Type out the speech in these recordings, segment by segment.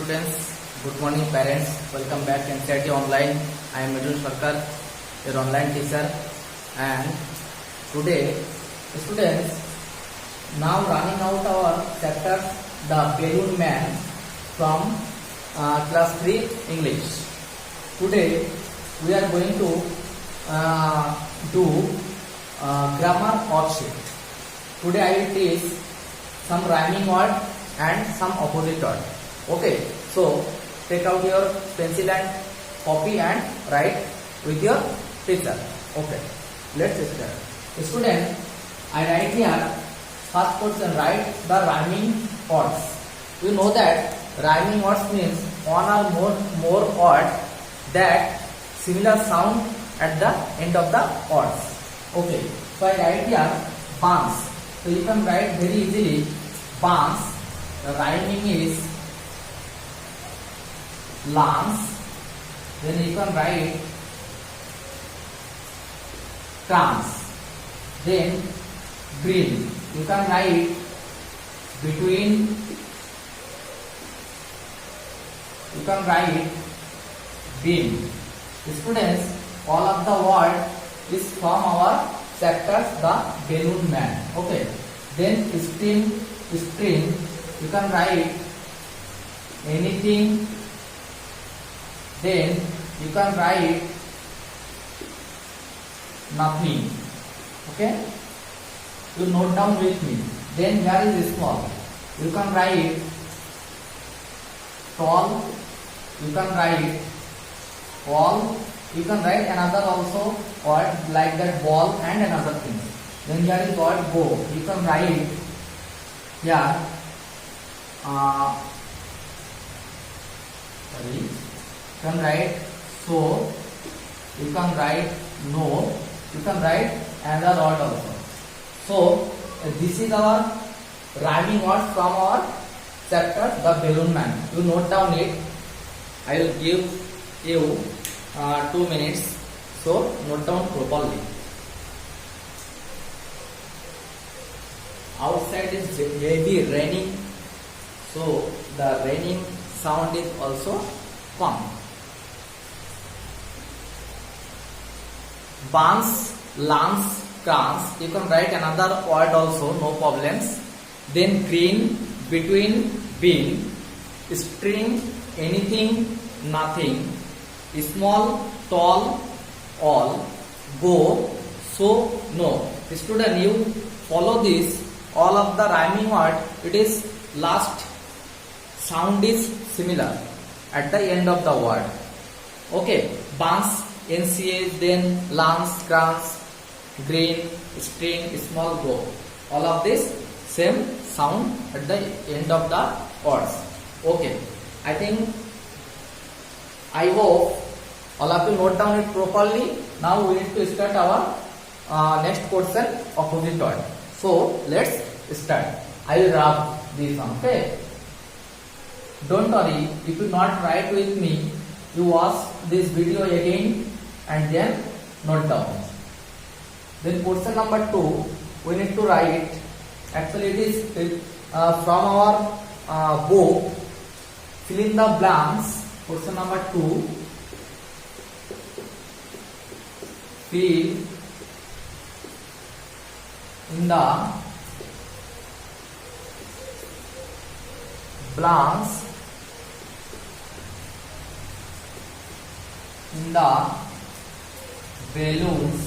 students, good morning parents, welcome back to NCERT online. I am Mridul Sarkar, your online teacher, and today students now running out our chapter The Balloon Man from class 3 English. Today we are going to do grammar worksheet. Today I will teach some rhyming word and some opposite word. Okay, so take out your pencil and copy and write with your teacher. Okay, let's start. Student, I write here first question, write the rhyming words. You know that rhyming words means one or more words that similar sound at the end of the words. Okay, so I write here buns. So you can write very easily buns. The rhyming is lambs. Then you can write trams. Then green. You can write between. You can write beam. Students, all of the word is from our chapter The Balloon Man. Okay. Then string. You can write anything. Then you can write nothing. Okay. You note down with me. Then here is small. You can write tall. You can write ball. You can write another also word like that ball and another thing. Then here is word go. You can write here you can write so. You can write no. You can write another word also. So this is our rhyming word from our chapter The Balloon Man. You note down it. I will give you 2 minutes. So note down properly. Outside is heavy raining. So the raining sound is also come. Buns, lambs, crans. You can write another word also, no problems. Then green, between, beam, string, anything, nothing, small, tall, all, go, so, no. Student, you follow this. All of the rhyming word, it is last sound is similar at the end of the word. Okay, buns, NCA, then lambs, crans, green, string, small, go. All of this same sound at the end of the words. Okay, I hope all of you note down it properly. Now we need to start our next question, opposite word. So let's start. I will rub this one. Okay. Don't worry, if you not write with me, you watch this video again and then note down. Then question number 2, we need to write. Actually, it is from our book. Fill in the blanks. Question number 2. Fill in the blanks in the balloons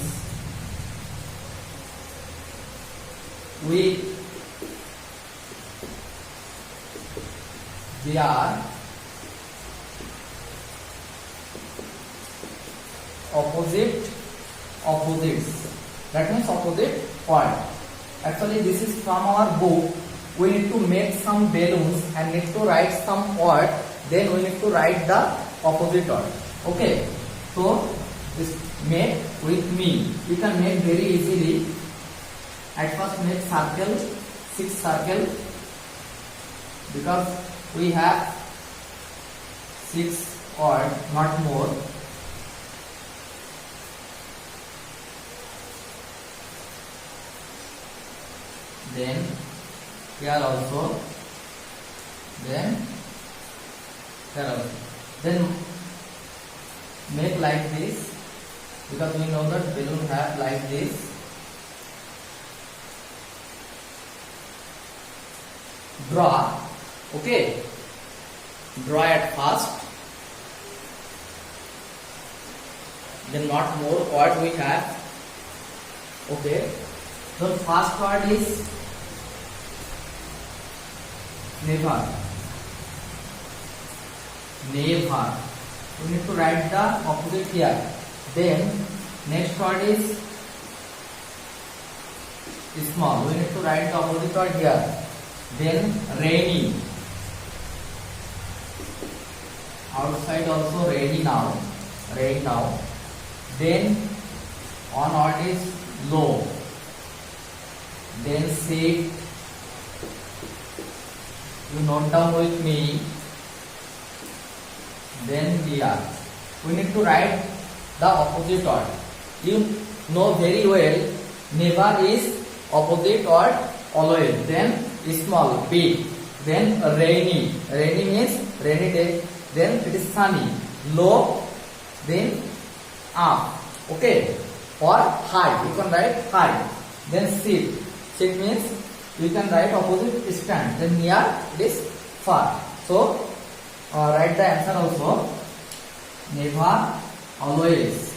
with their opposites. That means opposite word. Actually, this is from our book. We need to make some balloons and need to write some word. Then we need to write the opposite word. Okay. So this make with me. You can make very easily. At first make circle, 6 circle, because we have 6 words, not more. Then here also, then There also. Then make like this, because we know that balloon have like this. Draw. Okay. Draw at first. Then not more what we have. Okay. The first word is never. Never. We need to write the opposite here. Then next word is small. We need to write the opposite word here. Then rainy. Outside also rainy now. Rain now. Then on word is low. Then sit. You note down with me. Then here. We need to write the opposite word. You know very well, never is opposite word always. Then small, big. Then rainy. Rainy means rainy day. Then it is sunny. Low. Then up. Okay. Or high. You can write high. Then sit. Sit means you can write opposite stand. Then near, it is far. So write the answer also. Never, always.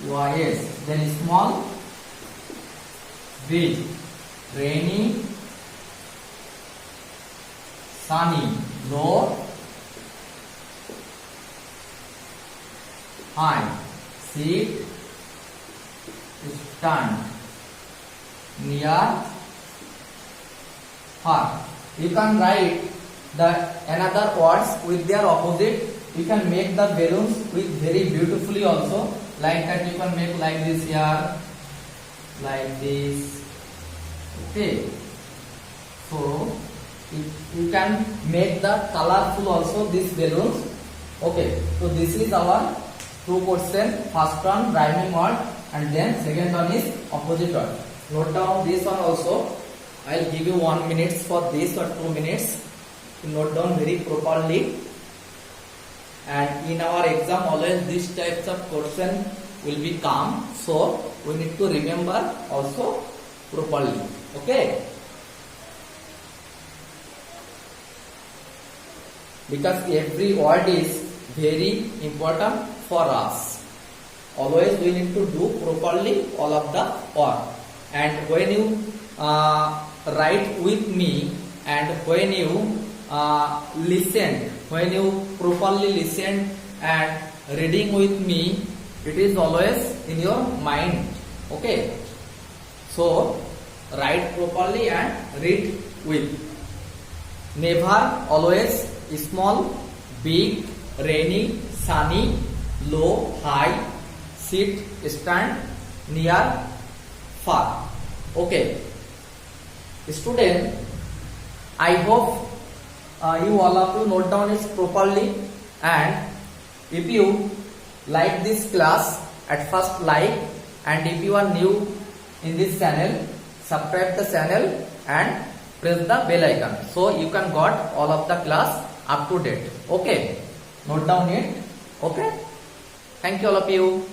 ALWAYS. Then small, big. Rainy, sunny. Low, high. Sit, stand. Near, far. You can write the another words with their opposite. You can make the balloons with very beautifully also. Like that you can make like this here, like this. Okay. So you can make the colorful also these balloons. Okay. So this is our two question. First one rhyming word, and then second one is opposite word. Note down this one also. I'll give you 1 minute for this or 2 minutes to note down very properly. And in our exam always these types of question will be come. So we need to remember also properly. Okay. Because every word is very important for us. Always we need to do properly all of the word. And when you write with me, and when you listen, when you properly listen and reading with me, it is always in your mind. Okay. So write properly and read with. Never, always, small, big, rainy, sunny, low, high, sit, stand, near, far. Okay. Student, I hope you all of you note down it properly, and if you like this class, at first like, and if you are new in this channel, subscribe the channel and press the bell icon so you can got all of the class up to date. Okay, note down it. Okay, thank you all of you.